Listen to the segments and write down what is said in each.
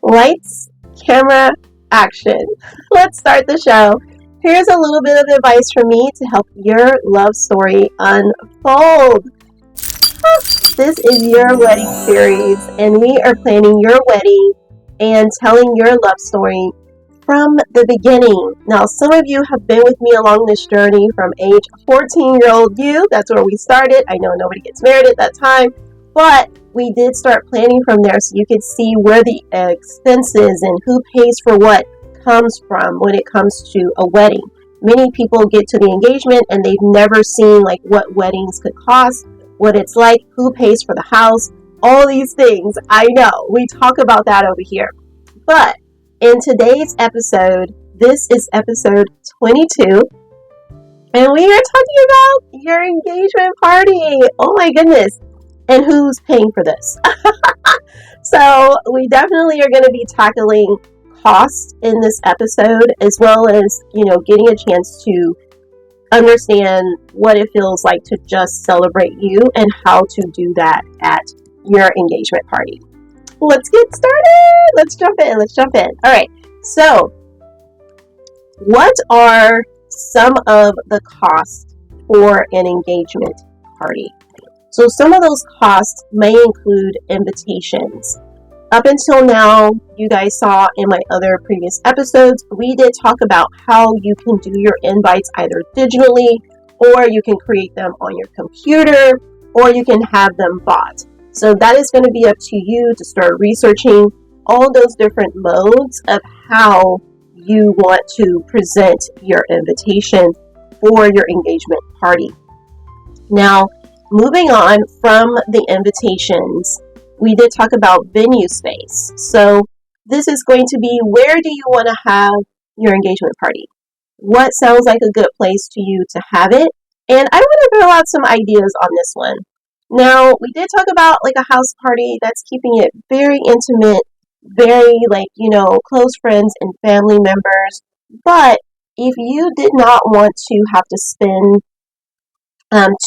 Lights, camera, action. Let's start the show. Here's a little bit of advice from me to help your love story unfold. This is your wedding series, and we are planning your wedding and telling your love story from the beginning. Now, some of you have been with me along this journey from age 14-year-old you. That's where we started. I know nobody gets married at that time, but we did start planning from there so you could see where the expenses and who pays for what comes from when it comes to a wedding. Many people get to the engagement and they've never seen like what weddings could cost, what it's like, who pays for the house, all these things. I know we talk about that over here. But in today's episode, this is episode 22, and we are talking about your engagement party. Oh my goodness. And who's paying for this? So we definitely are going to be tackling cost in this episode, as well as, getting a chance to understand what it feels like to just celebrate you and how to do that at your engagement party. Let's get started. Let's jump in. All right. So what are some of the costs for an engagement party? So some of those costs may include invitations. Up until now, you guys saw in my other previous episodes, we did talk about how you can do your invites either digitally, or you can create them on your computer, or you can have them bought. So that is going to be up to you to start researching all those different modes of how you want to present your invitation for your engagement party. Now, moving on from the invitations, we did talk about venue space. So this is going to be, where do you want to have your engagement party? What sounds like a good place to you to have it? And I want to throw out some ideas on this one. Now, we did talk about like a house party that's keeping it very intimate, very close friends and family members. But if you did not want to have to spend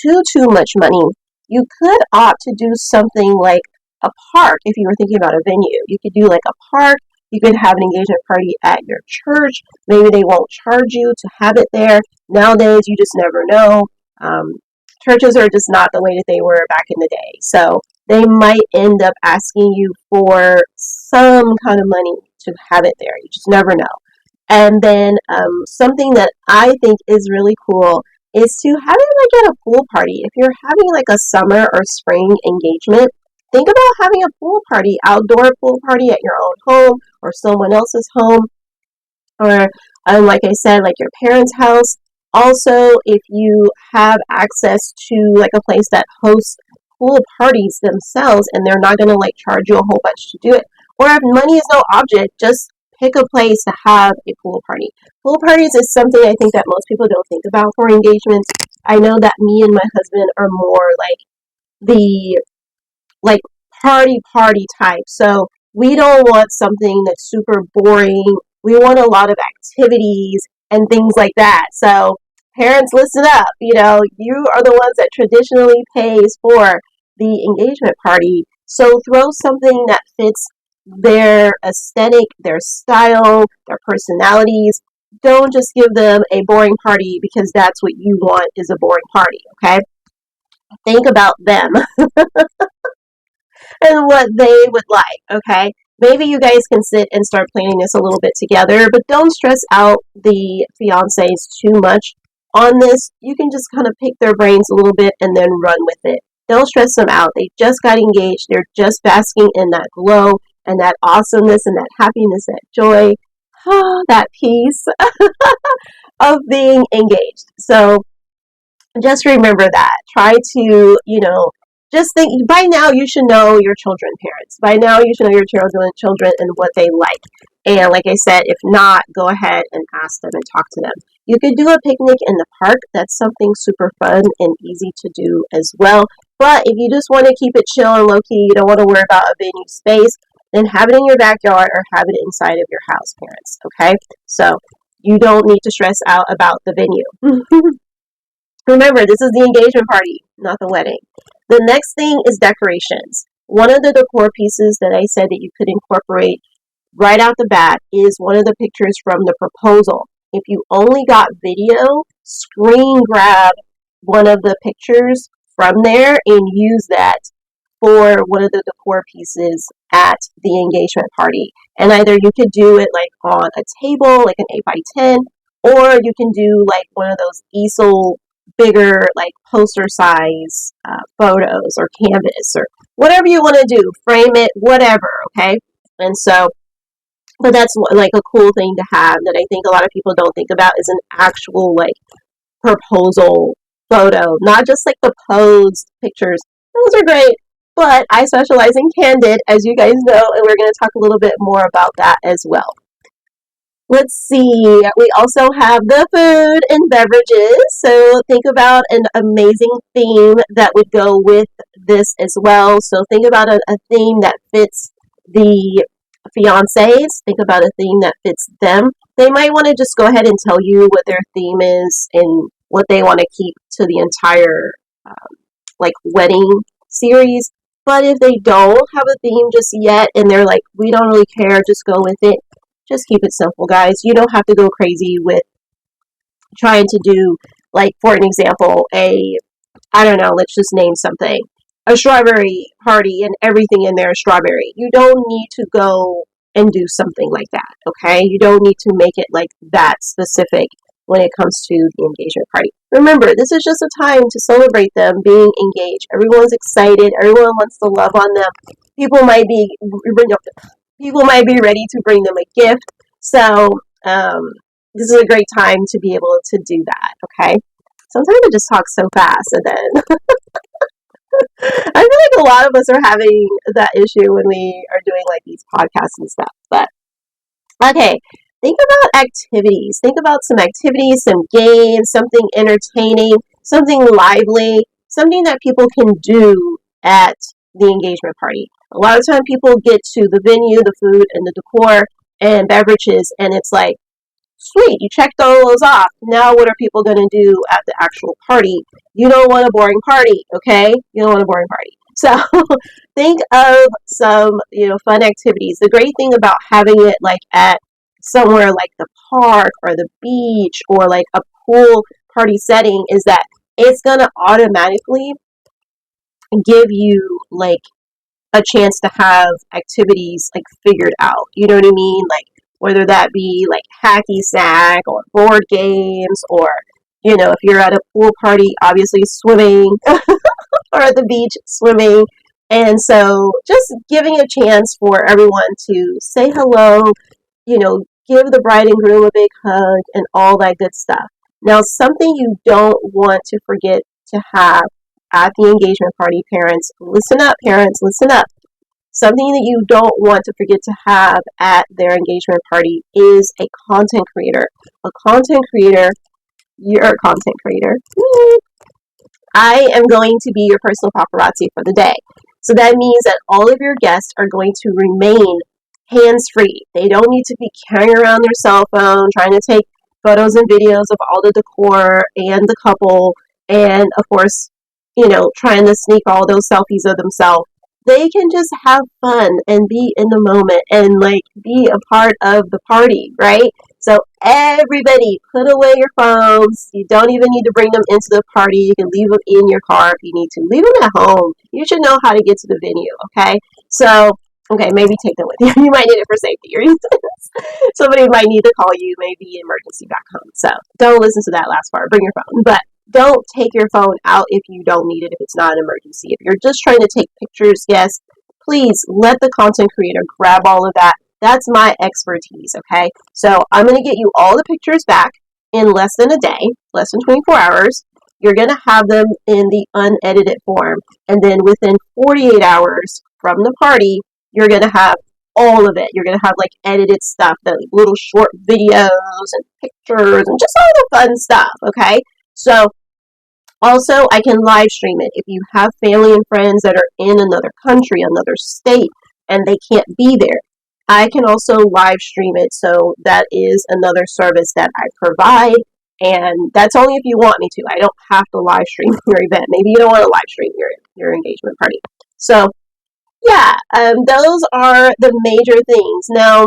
too much money, you could opt to do something like a park. If you were thinking about a venue, you could do like a park. You could have an engagement party at your church. Maybe they won't charge you to have it there. Nowadays, you just never know. Churches are just not the way that they were back in the day. So they might end up asking you for some kind of money to have it there. You just never know. And then something that I think is really cool is to have it like at a pool party. If you're having like a summer or spring engagement, think about having a pool party, outdoor pool party at your own home or someone else's home, or like I said, like your parents' house. Also, if you have access to like a place that hosts pool parties themselves and they're not going to like charge you a whole bunch to do it, or if money is no object, just pick a place to have a pool party. Pool parties is something I think that most people don't think about for engagements. I know that me and my husband are more like the party type. So we don't want something that's super boring. We want a lot of activities and things like that. So parents, listen up. You are the ones that traditionally pays for the engagement party. So throw something that fits their aesthetic, their style, their personalities. Don't just give them a boring party because that's what you want is a boring party, okay? Think about them and what they would like, okay? Maybe you guys can sit and start planning this a little bit together, but don't stress out the fiancés too much on this. You can just kind of pick their brains a little bit and then run with it. Don't stress them out. They just got engaged. They're just basking in that glow and that awesomeness and that happiness, that joy, that peace of being engaged. So just remember that. Try to, just think, by now you should know your children, parents. By now you should know your children and what they like. And like I said, if not, go ahead and ask them and talk to them. You could do a picnic in the park. That's something super fun and easy to do as well. But if you just want to keep it chill and low-key, you don't want to worry about a venue space, then have it in your backyard or have it inside of your house, parents. Okay? So you don't need to stress out about the venue. Remember, this is the engagement party, not the wedding. The next thing is decorations. One of the decor pieces that I said that you could incorporate right out the bat is one of the pictures from the proposal. If you only got video, screen grab one of the pictures from there and use that for one of the decor pieces at the engagement party. And either you could do it like on a table, like an 8x10, or you can do like one of those easel, bigger, like poster size photos or canvas or whatever you want to do. Frame it, whatever, okay? And so, but that's like a cool thing to have that I think a lot of people don't think about is an actual like proposal photo, not just like the posed pictures. Those are great, but I specialize in candid, as you guys know, and we're going to talk a little bit more about that as well. Let's see, we also have the food and beverages, so think about an amazing theme that would go with this as well. So think about a theme that fits the fiancés, think about a theme that fits them. They might want to just go ahead and tell you what their theme is and what they want to keep to the entire like wedding series. But if they don't have a theme just yet and they're like, we don't really care, just go with it, just keep it simple, guys. You don't have to go crazy with trying to do, like, for an example, I don't know, let's just name something, a strawberry party and everything in there is strawberry. You don't need to go and do something like that, okay? You don't need to make it like that specific when it comes to the engagement party. Remember, this is just a time to celebrate them being engaged. Everyone's excited. Everyone wants to love on them. People might be ready to bring them a gift. So this is a great time to be able to do that, okay? Sometimes I just talk so fast and then I feel like a lot of us are having that issue when we are doing like these podcasts and stuff. But okay, think about activities. Think about some activities, some games, something entertaining, something lively, something that people can do at the engagement party. A lot of time people get to the venue, the food, and the decor and beverages, and it's like, sweet, you checked all those off. Now what are people going to do at the actual party? You don't want a boring party, okay? You don't want a boring party. So think of some, fun activities. The great thing about having it like at somewhere like the park or the beach or like a pool party setting is that it's going to automatically give you like a chance to have activities like figured out. You know what I mean? Like whether that be like hacky sack or board games or, if you're at a pool party, obviously swimming or at the beach swimming. And so just giving a chance for everyone to say hello, give the bride and groom a big hug and all that good stuff. Now, something you don't want to forget to have at the engagement party, parents, listen up, something that you don't want to forget to have at their engagement party is a content creator. You're a content creator. I am going to be your personal paparazzi for the day. So that means that all of your guests are going to remain hands-free. They don't need to be carrying around their cell phone, trying to take photos and videos of all the decor and the couple, and of course, trying to sneak all those selfies of themselves. They can just have fun and be in the moment and like be a part of the party, right? So everybody put away your phones. You don't even need to bring them into the party. You can leave them in your car if you need to. Leave them at home. You should know how to get to the venue, okay? So, maybe take them with you. You might need it for safety reasons. Somebody might need to call you, maybe emergency back home. So don't listen to that last part. Bring your phone. But don't take your phone out if you don't need it, if it's not an emergency. If you're just trying to take pictures, yes, please let the content creator grab all of that. That's my expertise, okay? So I'm going to get you all the pictures back in less than a day, less than 24 hours. You're going to have them in the unedited form. And then within 48 hours from the party, you're going to have all of it. You're going to have like edited stuff, the little short videos and pictures and just all the fun stuff, okay? So also I can live stream it. If you have family and friends that are in another country, another state, and they can't be there, I can also live stream it. So that is another service that I provide. And that's only if you want me to. I don't have to live stream your event. Maybe you don't want to live stream your engagement party. So yeah, those are the major things. Now,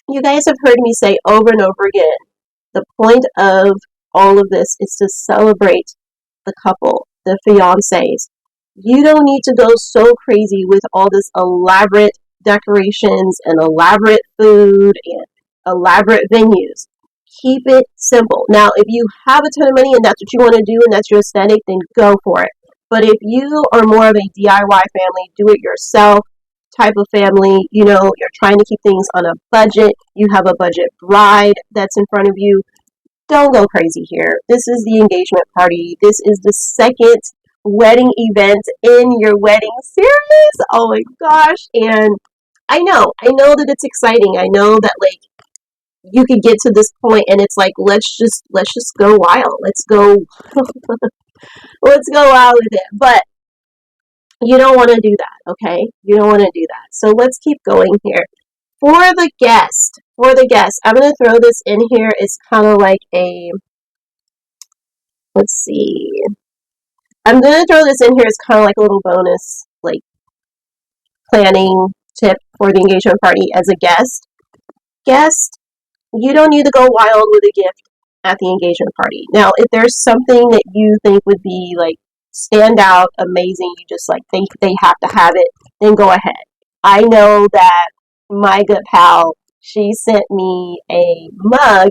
you guys have heard me say over and over again, the point of all of this is to celebrate the couple, the fiancés. You don't need to go so crazy with all this elaborate decorations and elaborate food and elaborate venues. Keep it simple. Now, if you have a ton of money and that's what you want to do and that's your aesthetic, then go for it. But if you are more of a DIY family, do it yourself type of family, you're trying to keep things on a budget, you have a budget bride that's in front of you, don't go crazy here. This is the engagement party. This is the second wedding event in your wedding series. Oh my gosh. And I know that it's exciting. I know that like you could get to this point and it's like let's just go wild. Let's go wild with it. But you don't want to do that, okay? You don't want to do that. So let's keep going here. For the guest, I'm going to throw this in here. It's kind of like let's see. I'm going to throw this in here as kind of like a little bonus, like planning tip for the engagement party as a guest. Guest, you don't need to go wild with a gift at the engagement party. Now, if there's something that you think would be like stand out, amazing, you just like think they have to have it, then go ahead. I know that my good pal, she sent me a mug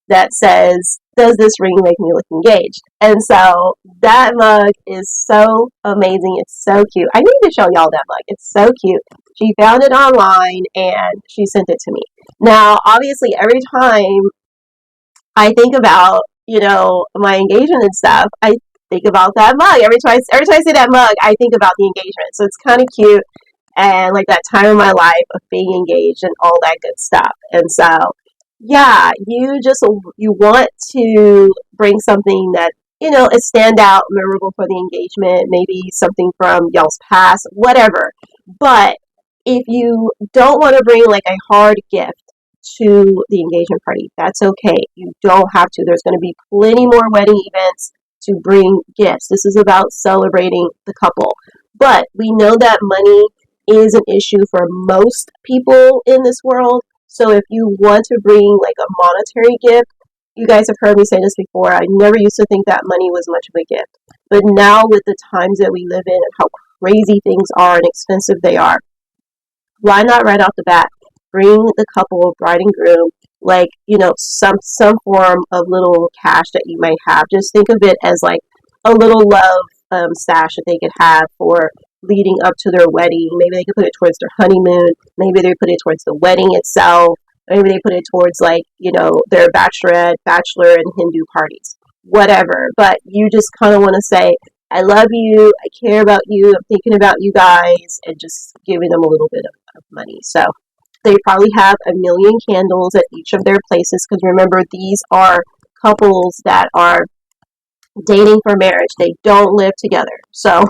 that says, "Does this ring make me look engaged?" And so that mug is so amazing. It's so cute. I need to show y'all that mug. It's so cute. She found it online and she sent it to me. Now, obviously, every time I think about, my engagement and stuff, I think about that mug. Every time I see that mug, I think about the engagement. So it's kind of cute and like that time of my life of being engaged and all that good stuff. And so, yeah, you want to bring something that is standout, memorable for the engagement, maybe something from y'all's past, whatever. But if you don't want to bring like a hard gift to the engagement party, that's okay. You don't have to. There's going to be plenty more wedding events to bring gifts. This is about celebrating the couple. But we know that money is an issue for most people in this world. So if you want to bring like a monetary gift, you guys have heard me say this before. I never used to think that money was much of a gift. But now with the times that we live in and how crazy things are and expensive they are, why not right off the bat bring the couple, bride and groom, like, some form of little cash that you may have. Just think of it as like a little love stash that they could have for leading up to their wedding. Maybe they could put it towards their honeymoon. Maybe they put it towards the wedding itself. Maybe they put it towards like, their bachelorette, bachelor, and Hen do parties. Whatever. But you just kind of want to say, I love you, I care about you, I'm thinking about you guys, and just giving them a little bit of money. So they probably have a million candles at each of their places, because remember, these are couples that are dating for marriage. They don't live together. So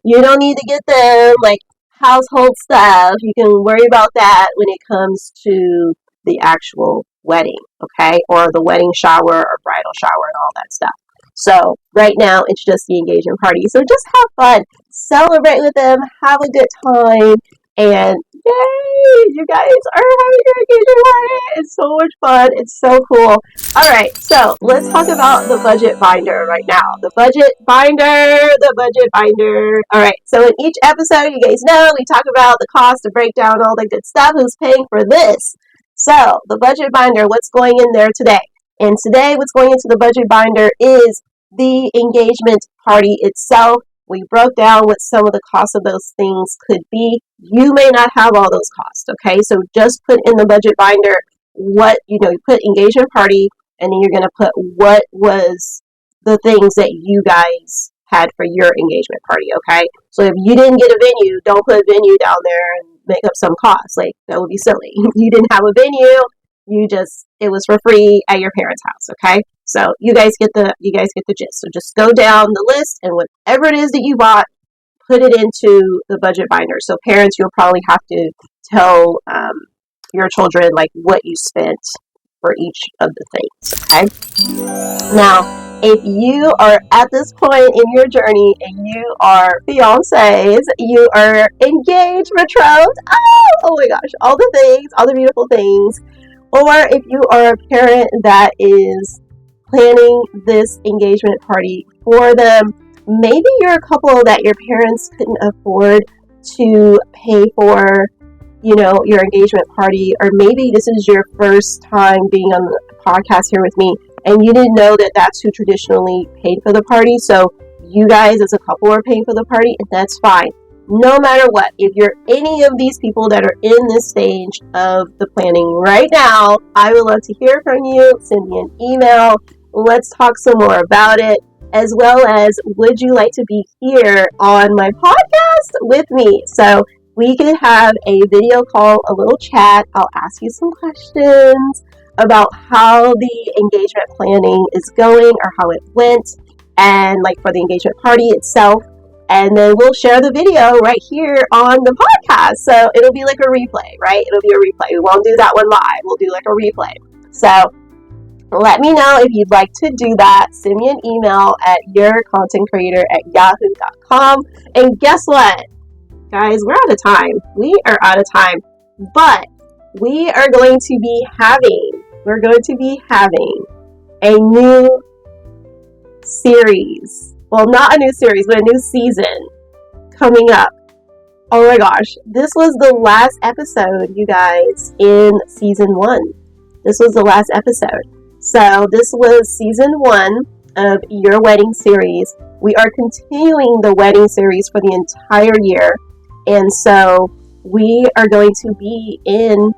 you don't need to get them like household stuff. You can worry about that when it comes to the actual wedding, okay? Or the wedding shower or bridal shower and all that stuff. So right now it's just the engagement party. So just have fun, celebrate with them, have a good time, and yay! You guys are having your engagement party. It's so much fun. It's so cool. All right, so let's talk about the budget binder right now. The budget binder, the budget binder. All right, so in each episode, you guys know we talk about the cost, the breakdown, all the good stuff. Who's paying for this? So the budget binder, what's going in there today? And today, what's going into the budget binder is the engagement party itself. We broke down what some of the costs of those things could be. You may not have all those costs, okay? So just put in the budget binder you put engagement party, and then you're going to put what was the things that you guys had for your engagement party, okay? So if you didn't get a venue, don't put a venue down there and make up some cost. Like, that would be silly. You didn't have a venue. It was for free at your parents' house, okay? So you guys get the gist. So just go down the list, and whatever it is that you bought, put it into the budget binder. So parents, you'll probably have to tell your children like what you spent for each of the things, okay? Now, If you are at this point in your journey and you are fiancés, you are engaged, betrothed, oh my gosh, all the things, all the beautiful things. Or if you are a parent that is planning this engagement party for them, maybe you're a couple that your parents couldn't afford to pay for, your engagement party, or maybe this is your first time being on the podcast here with me, and you didn't know that that's who traditionally paid for the party. So you guys as a couple are paying for the party, and that's fine. No matter what, if you're any of these people that are in this stage of the planning right now, I would love to hear from you. Send me an email. Let's talk some more about it, as well as would you like to be here on my podcast with me? So we can have a video call, a little chat. I'll ask you some questions about how the engagement planning is going or how it went, and like for the engagement party itself. And then we'll share the video right here on the podcast. So it'll be like a replay, right? It'll be a replay. We won't do that one live. We'll do like a replay. So let me know if you'd like to do that. Send me an email at yourcontentcreator@yahoo.com. And guess what? Guys, we're out of time. We are out of time. But we are going to be having a new series. Well, not a new series, but a new season coming up. Oh my gosh. This was the last episode, you guys, in season 1. This was the last episode. So this was season 1 of Your Wedding Series. We are continuing the wedding series for the entire year. And so we are going to be in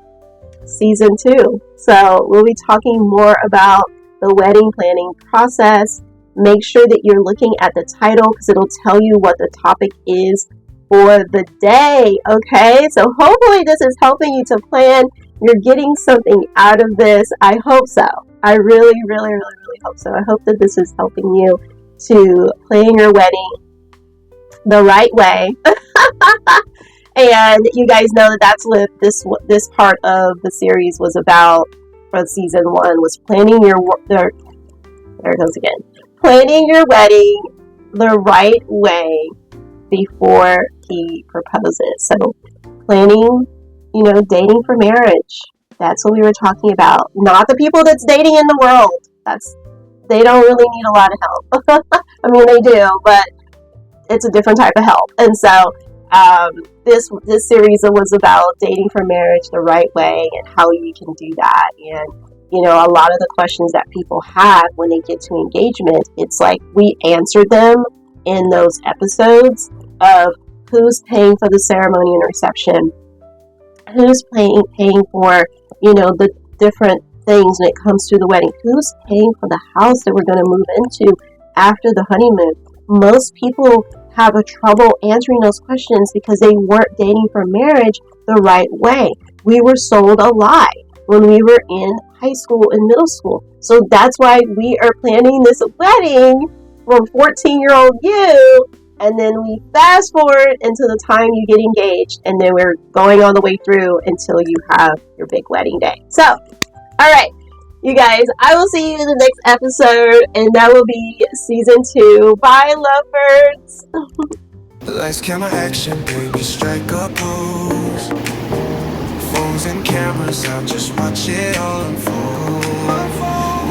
season 2. So we'll be talking more about the wedding planning process. Make sure that you're looking at the title because it'll tell you what the topic is for the day. Okay, so hopefully this is helping you to plan. You're getting something out of this. I hope so. I really, really, really, really hope so. I hope that this is helping you to plan your wedding the right way. And you guys know that that's what this part of the series was about for season 1, was planning there it goes again. Planning your wedding the right way before he proposes. So planning, dating for marriage. That's what we were talking about. Not the people that's dating in the world. They don't really need a lot of help. I mean, they do, but it's a different type of help. And so this series was about dating for marriage the right way and how you can do that. And a lot of the questions that people have when they get to engagement, it's like we answered them in those episodes of who's paying for the ceremony and reception, who's paying for, the different things when it comes to the wedding, who's paying for the house that we're going to move into after the honeymoon. Most people have a trouble answering those questions because they weren't dating for marriage the right way. We were sold a lie when we were in high school and middle school. So that's why we are planning this wedding for 14-year-old you, and then we fast forward into the time you get engaged, and then we're going all the way through until you have your big wedding day. So, all right, you guys, I will see you in the next episode, and that will be season 2. Bye, lovebirds. Lights, camera, action, baby, strike a pose. Phones and cameras out, just watch it all unfold.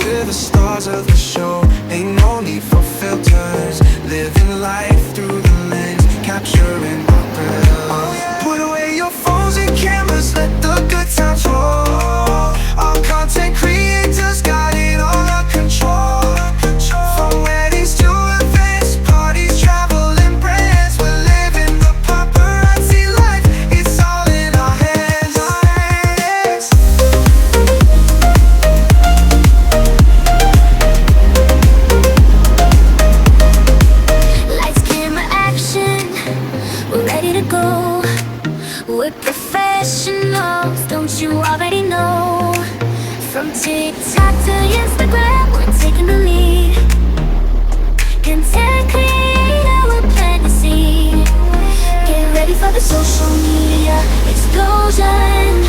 We're the stars of the show, ain't no need for filters. Living life through the lens, capturing the thrill. Put away your phones and cameras, let the good times roll. Our content creators got it all under control. From weddings to events, parties, travel and brands, we're living the paparazzi life. It's all in our hands. Lights, camera, action, we're ready to go. We're professionals, don't you already know? From TikTok to Instagram, we're taking the lead. Content creator, we're planting the seed. Get ready for the social media explosion.